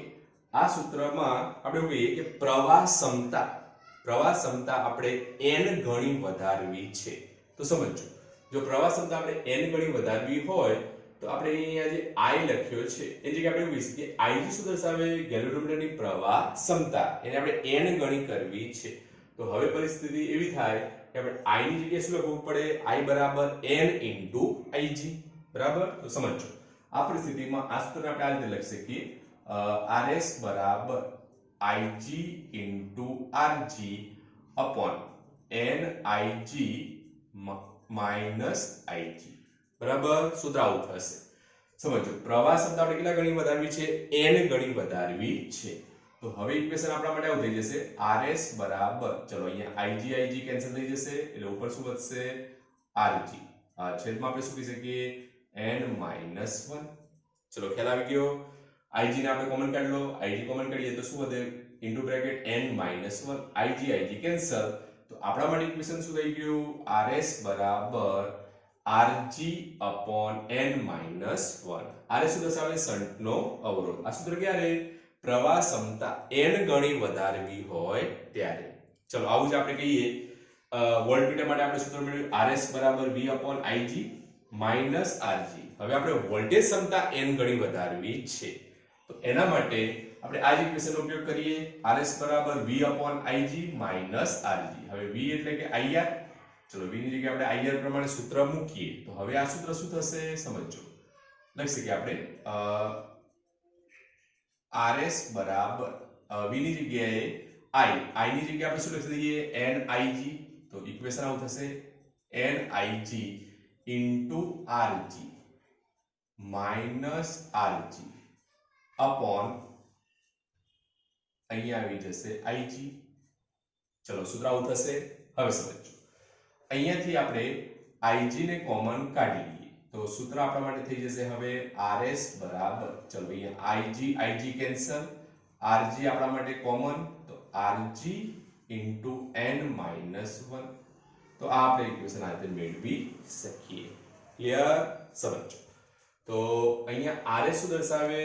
આ સૂત્રમાં આપણે એવું કહીએ કે પ્રવાહ ક્ષમતા આપણે n ગણી વધારવી છે. તો સમજો, જો પ્રવાહ ક્ષમતા આપણે n ગણી વધારવી હોય તો આપણે અહીંયા જે I લખ્યો છે એ જગ્યાએ આપણે એવું કહીશું કે Ig શું દર્શાવે? ગેલ્વેનોમીટરની પ્રવાહ ક્ષમતા, એને આપણે n ગણી કરવી છે. તો હવે પરિસ્થિતિ એવી થાય કે આપણે I ની જગ્યાએ શું લખવું પડે? I બરાબર n into Ig. બરાબર? તો સમજો, આ પરિસ્થિતિમાં આ સૂત્રને આપણે આ રીતે લખી શકીએ RS બરાબર Ig into Rg upon NIG minus Ig. બરાબર? સૂત્ર આવું થશે. સમજો, પ્રવાહ ક્ષમતા આપણે કેટલા ગણી વધારવી છે? n ગણી વધારવી છે. તો હવે ઇક્વેશન આપણા માટે આવું થઈ જશે RS બરાબર, ચલો અહીંયા Ig કેન્સલ થઈ જશે, એટલે ઉપર શું વધશે? Rg. છેદમાં આપણે શું કહી શકીએ? n minus 1. ચલો, ખ્યાલ આવી ગયો? Ig ને આપણે કોમન કાઢી લો. Ig કોમન કાઢીએ તો શું વધે? Into bracket n minus 1. Ig cancel. તો આપણા માટે ઇક્વેશન શું થઈ ગયું? RS બરાબર Rg upon n minus 1. RS શું દર્શાવે? શન્ટનો અવરોધ. આ સૂત્ર ક્યારે? પ્રવાહ ક્ષમતા n ગણી વધારવી હોય ત્યારે. ચલો, આવું જ આપણે કહીએ વોલ્ટમીટર માટે આપણે સૂત્ર મેળવ્યું RS બરાબર V upon Ig minus Rg. હવે આપણે વોલ્ટેજ ક્ષમતા n ગણી વધારવી છે, તો એના માટે આપણે આ જ ઇક્વેશનનો ઉપયોગ કરીએ. RS બરાબર V upon Ig minus Rg. હવે V એટલે કે IR. ચલો, V ની જગ્યાએ આપણે IR પ્રમાણે સૂત્ર મૂકીએ તો હવે આ સૂત્ર શું થશે? સમજો, લખી શકીએ આપણે RS બરાબર V ની જગ્યાએ I ની જગ્યાએ આપણે શું લખી દઈએ? NIG. તો ઇક્વેશન આવું થશે NIG into Rg minus Rg upon અહીંયા આવી જશે Ig. ચલો, સૂત્ર આવું થશે. હવે સમજો, અહીંયાથી આપણે Ig ને કોમન કાઢી લઈએ તો સૂત્ર આપણા માટે થઈ જશે હવે RS બરાબર, ચલો અહીંયા Ig કેન્સલ, Rg આપણા માટે કોમન, તો Rg into n minus 1. તો આ આપણે ઇક્વેશન આ રીતે મેળવી શકીએ. ક્લિયર? સમજો, તો અહીંયા RS શું દર્શાવે?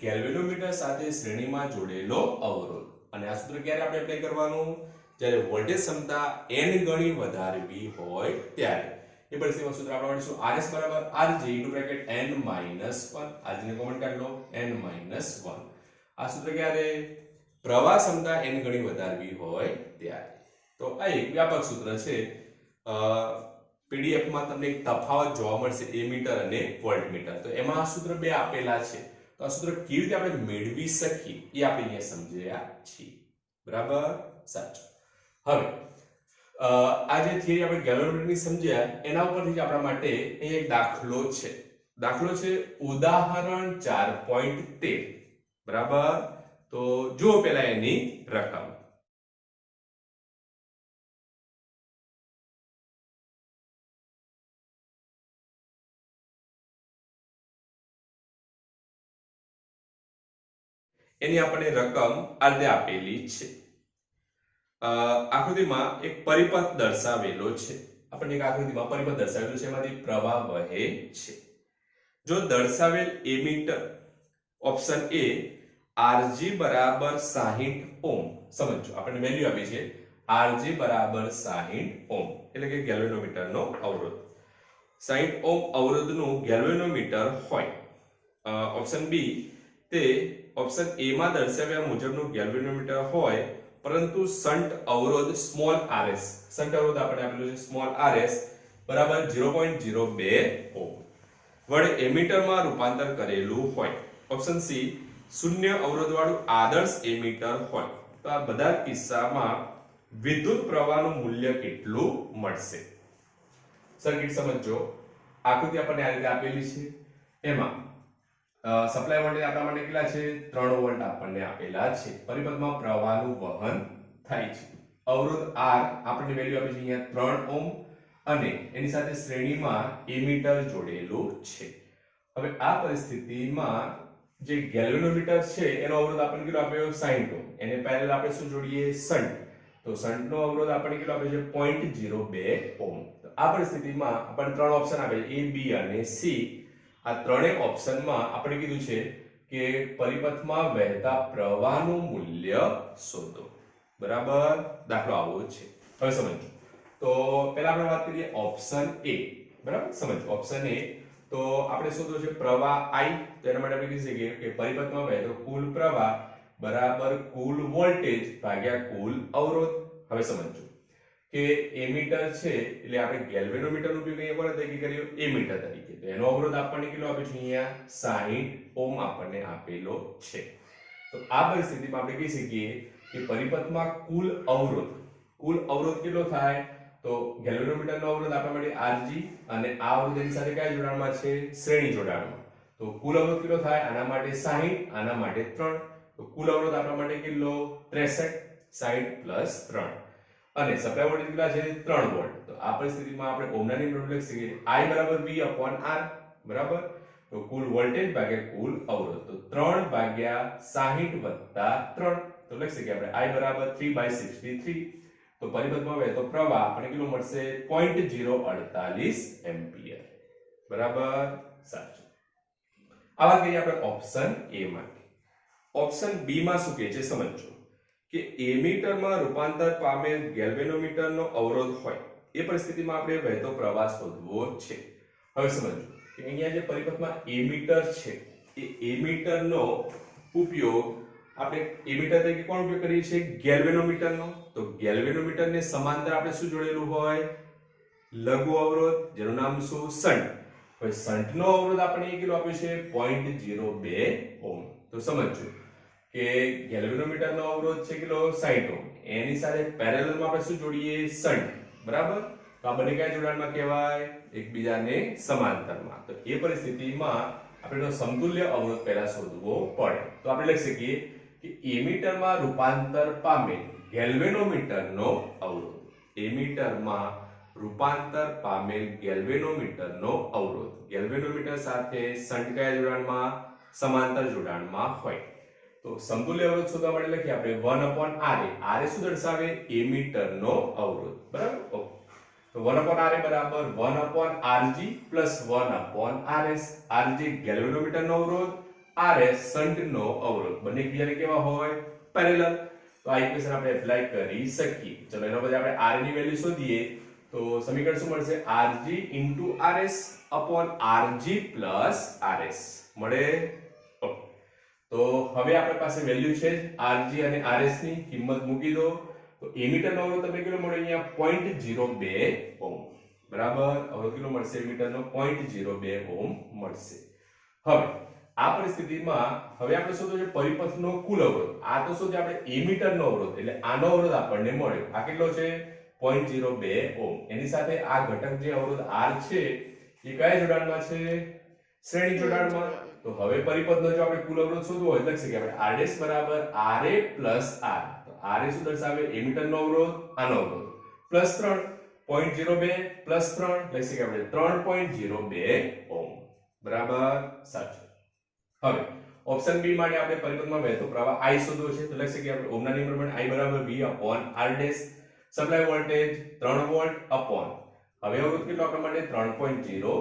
ગેલ્વેનોમીટર સાથે શ્રેણીમાં જોડેલો અવરોધ. અને આ સૂત્ર ક્યારે આપણે એપ્લાય કરવાનું? જ્યારે વોલ્ટેજ ક્ષમતા n ગણી વધારવી હોય ત્યારે. એ પરિસ્થિતિમાં સૂત્ર આપણા માટે શું? RS બરાબર Rg into bracket n minus 1. Rg ને કોમન કાઢી લો, n minus 1. આ સૂત્ર ક્યારે? પ્રવાહ ક્ષમતા n ગણી વધારવી હોય ત્યારે. તો આ એક વ્યાપક સૂત્ર છે. PDF માં તમને એક તફાવત જોવા મળશે એમીટર અને વોલ્ટમીટર. તો એમાં આ સૂત્ર બે આપેલા છે. તો આ સૂત્ર કેવી રીતે આપણે મેળવી શકીએ એ આપણે અહીંયા સમજ્યા છીએ. બરાબર? સાચું. હવે આ જે થિયરી આપણે ગેલ્વેનોમીટરની સમજ્યા એના ઉપરથી જ આપણા માટે અહીં એક દાખલો છે. દાખલો છે ઉદાહરણ 4.13. બરાબર? તો જુઓ પહેલા એની રકમ. એની આપણને રકમ આ રીતે આપેલી છે. આકૃતિમાં એક પરિપથ દર્શાવેલો છે. આપણને એક આકૃતિમાં પરિપથ દર્શાવેલો છે, એમાંથી પ્રવાહ વહે છે. જો દર્શાવેલ એમીટર ઓપ્શન એ Rg બરાબર 60 ઓહ્મ. સમજો, આપણને વેલ્યુ આપી છે Rg બરાબર 60 ઓહ્મ, એટલે કે ગેલ્વેનોમીટરનો અવરોધ. 60 ઓહ્મ અવરોધનું ગેલ્વેનોમીટર હોય. ઓપ્શન બી તે ઓપ્શન એ માં દર્શાવ્યા મુજબનું ગેલ્વેનોમીટર હોય, પરંતુ શન્ટ અવરોધ સ્મોલ rs, શન્ટ અવરોધ આપણે આપેલું છે સ્મોલ rs બરાબર 0.02 ઓહ્મ વડે એમીટરમાં રૂપાંતર કરેલું હોય. ઓપ્શન સી શૂન્ય અવરોધ વાળું આદર્શ એમીટર હોય. તો આ બધા કિસ્સામાં વિદ્યુત પ્રવાહનું મૂલ્ય કેટલું મળશે? સર્કિટ સમજો. આકૃતિ આપણને આ રીતે આપેલી છે. એમાં સપ્લાય વોલ્ટેજ આપણા માટે કેટલા છે? 3 વોલ્ટ આપણને આપેલા છે. પરિપથમાં પ્રવાહનું વહન થાય છે. અવરોધ R આપણને વેલ્યુ આપી છે અહીંયા 3 ઓહ્મ અને એની સાથે શ્રેણીમાં એમીટર જોડેલું છે. હવે આ પરિસ્થિતિમાં જે ગેલ્વેનોમીટર છે એનો અવરોધ આપણને કેટલો આપ્યો? 60 ઓહ્મ. એને પેરેલલ આપણે શું જોડીએ? શન્ટ. તો શન્ટનો અવરોધ આપણને કેટલો આપ્યો છે? 0.02 ઓહ્મ. તો આ પરિસ્થિતિમાં આપણને 3 ઓપ્શન આપે છે, A, B અને C. આ ત્રણેય ઓપ્શનમાં આપણે કીધું છે કે પરિપથમાં વહેતા પ્રવાહનું મૂલ્ય શોધો. બરાબર? દાખલો આવો છે. હવે સમજો. તો પહેલા આપણે વાત કરીએ ઓપ્શન A. બરાબર? સમજો ઓપ્શન A. તો આપણે શોધો છે પ્રવાહ I. તો એના માટે આપણે કહી શકીએ કે પરિપથમાં વહેતો કુલ પ્રવાહ બરાબર કુલ વોલ્ટેજ ભાગ્યા કુલ અવરોધ. હવે સમજો કે એમીટર છે એટલે આપણે ગેલ્વેનોમીટર નો ઉપયોગ અહીંયા કોના તરીકે કર્યો? એમીટર તરીકે. તો એનો અવરોધ આપણને કેટલો આપ્યો છે? અહીંયા 60 ઓહ્મ આપણને આપેલો છે. તો આ પરિસ્થિતિમાં આપણે કહી શકીએ કે પરિપથમાં કુલ અવરોધ કેટલો થાય? તો ગેલ્વેનોમીટરનો અવરોધ આપણા માટે Rg અને આ અવરોધ એની સાથે કયા જોડાણમાં છે? શ્રેણી જોડાણમાં. તો કુલ અવરોધ કેટલો થાય? આના માટે 60, આના માટે 3. તો કુલ અવરોધ આપણા માટે કેટલો? 63. 60 પ્લસ 3 અને સપ્લાય વોલ્ટેજ કેટલા છે? 3 વોલ્ટ. તો આ પરિસ્થિતિમાં આપણે ઓહ્મના નિયમ પ્રમાણે લખી શકીએ I બરાબર V upon R. બરાબર? તો કુલ વોલ્ટેજ ભાગ્યા કુલ અવરોધ. તો 3 ભાગ્યા 60 વત્તા 3. તો લખી શકીએ આપણે I બરાબર 3/63. તો પરિપથમાં વહેતો પ્રવાહ આપણને કેટલો મળશે? 0.048 એમ્પિયર. બરાબર? સાચું. આ વાત કરીએ આપણે ઓપ્શન A માટે. ઓપ્શન B માં શું કહે છે સમજો કે એમીટરમાં રૂપાંતર પામેલ ગેલ્વેનોમીટરનો અવરોધ હોય એ પરિસ્થિતિમાં આપણે વહેતો પ્રવાહ શોધવો છે. હવે સમજો કે અહીંયા જે પરિપથમાં એમીટર છે એ એમીટરનો ઉપયોગ આપણે એમીટર તરીકે કોણ ઉપયોગ કરીએ છીએ? ગેલ્વેનોમીટરનો. તો ગેલ્વેનોમીટરને સમાંતર આપણે શું જોડેલું હોય? લઘુ અવરોધ, જેનું નામ શું? શન્ટ. હવે શન્ટનો અવરોધ આપણે કેટલો આપ્યો છે? 0.02 ઓહ્મ. તો સમજો કે ગેલ્વેનોમીટરનો અવરોધ છે કેટલો? 60 ઓહ્મ. એની સાથે પેરેલલમાં આપણે શું જોડીએ? શન્ટ. બરાબર? તો આ બંને કયા જોડાણમાં કહેવાય? એકબીજાને સમાંતરમાં. તો એ પરિસ્થિતિમાં આપણે સમતુલ્ય અવરોધ પહેલા શોધવો પડે. તો આપણે લખી શકીએ કે એમીટરમાં રૂપાંતર પામેલ ગેલ્વેનોમીટરનો અવરોધ. એમીટરમાં રૂપાંતર પામેલ ગેલ્વેનોમીટરનો અવરોધ. ગેલ્વેનોમીટર સાથે શન્ટ કયા જોડાણમાં? સમાંતર જોડાણમાં હોય. તો સમતુલ્ય અવરોધ શોધવા માટે લખીએ આપણે 1/Ra. Ra શું દર્શાવે? એમીટરનો અવરોધ. બરાબર? ઓકે. તો 1/Ra બરાબર 1/Rg પ્લસ 1/Rs. Rg ગેલ્વેનોમીટરનો અવરોધ, Rs શન્ટનો અવરોધ. બંને એકબીજાને કેવા હોય? પેરેલલ. તો આ ઇક્વેશન આપણે એપ્લાય કરી શકીએ. ચલો એના પછી આપણે R ની વેલ્યુ શોધીએ તો સમીકરણ શું મળશે? Rg Rs Rg Rs મળે. ઓકે. તો હવે આપણી પાસે વેલ્યુ છે Rg અને Rs ની કિંમત મૂકી દો. તો એમીટરનો અવરોધ તમને કેટલો મળે? અહીંયા 0.02 ઓહ્મ. બરાબર? અવરોધ કેટલો મળશે? એમીટરનો 0.02 ઓહ્મ મળશે. હવે આ પરિસ્થિતિમાં હવે આપણે શોધો છે પરિપથનો કુલ અવરોધ. આ તો શું છે? આપણે એમીટરનો અવરોધ એટલે આનો અવરોધ આપણને મળ્યો. આ કેટલો છે? 0.02 ઓહ્મ. એની સાથે આ ઘટક જે અવરોધ R છે એ કયા જોડાણમાં છે? શ્રેણી જોડાણમાં. તો હવે પરિપથનો જો આપણે કુલ અવરોધ શોધવો હોય લખી શકીએ આપણે Rs બરાબર Ra પ્લસ R. તો Ra શું દર્શાવે? એમીટરનો અવરોધ, આનો અવરોધ પ્લસ 3 0.02 પ્લસ 3 લખી શકીએ આપણે 3.02 ઓહ્મ. બરાબર? સાચું. હવે ઓપ્શન બી માટે આપણે પરિપથમાં વહેતો પ્રવાહ I શોધવો છે. તો લખી શકીએ આપણે ઓહ્મના નિયમ પ્રમાણે I બરાબર V upon R dash. Supply voltage 3 volt upon હવે અવરોધ કેટલો આપણા માટે? 3.02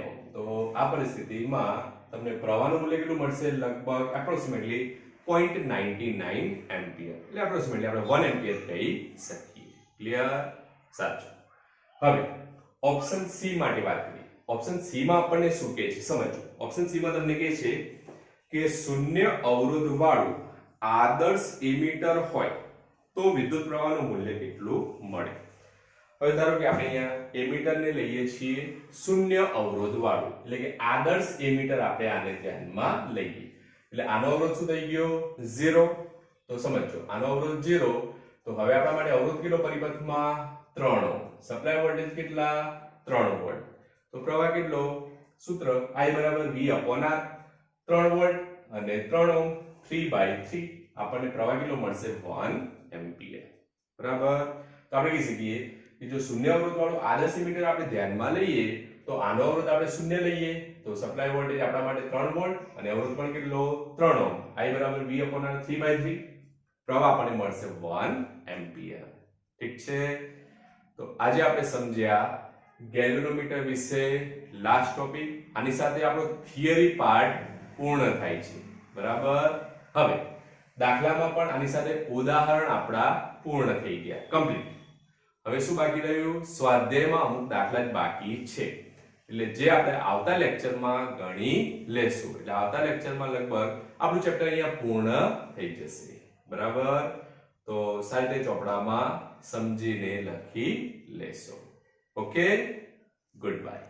ઓહ્મ. તો આ પરિસ્થિતિમાં તમને પ્રવાહનું મૂલ્ય કેટલું મળશે? લગભગ એપ્રોક્સિમેટલી 0.99 એમ્પિયર. એટલે એપ્રોક્સિમેટલી આપણે 1 એમ્પિયર કહી શકીએ. ક્લિયર? સાચું. હવે ઓપ્શન સી માટે વાત કરીએ. ઓપ્શન સી માં આપણને શું કહે છે સમજો. ઓપ્શન સી માં તમને કહે છે કે શૂન્ય અવરોધ વાળું આદર્શ એમીટર હોય તો વિદ્યુત પ્રવાહનું મૂલ્ય કેટલું મળે? હવે ધારો કે આપણે અહીંયા એમીટરને લઈએ છીએ શૂન્ય અવરોધ વાળું એટલે કે આદર્શ એમીટર આપણે આને ધ્યાનમાં લઈએ. એટલે આનો અવરોધ શું થઈ ગયો? 0. તો સમજો આનો અવરોધ 0. તો હવે આપણા માટે અવરોધ કેટલો પરિપથમાં 3 ઓહ્મ, સપ્લાય વોલ્ટેજ કેટલા 3 વોલ્ટ, તો પ્રવાહ કેટલો, સૂત્ર I બરાબર V upon R, 3 વોલ્ટ અને 3 ઓહ્મ 3/3, આપણને પ્રવાહ કેટલો મળશે 1 એમ્પિયર. બરાબર. તો આપણે કહી શકીએ કે જો શૂન્ય અવરોધ વાળું આદર્શ મીટર આપણે ધ્યાનમાં લઈએ તો આનો અવરોધ આપણે શૂન્ય લઈએ તો સપ્લાય વોલ્ટેજ આપણા માટે 3 વોલ્ટ અને અવરોધ પણ કેટલો 3 ઓહ્મ, I બરાબર V upon R 3/3, પ્રવાહ આપણને મળશે 1 એમ્પિયર. ઠીક છે. તો આજે આપણે સમજ્યા ગેલ્વેનોમીટર વિશે લાસ્ટ ટોપિક. આની સાથે આપણો થિયરી પાર્ટ પૂર્ણ થાય છે. બરાબર. હવે દાખલામાં પણ આની સાથે ઉદાહરણ આપણા પૂર્ણ થઈ ગયા, કમ્પ્લીટ. હવે શું બાકી રહ્યું, સ્વાધ્યાયમાં અમુક દાખલા જ બાકી છે, એટલે જે આપણે આવતા લેક્ચરમાં ગણી લેશું. એટલે આવતા લેક્ચરમાં લગભગ આપણું ચેપ્ટર અહીંયા પૂર્ણ થઈ જશે. બરાબર. તો સાહિત્ય ચોપડામાં સમજીને લખી લેશો. Okay, good bye.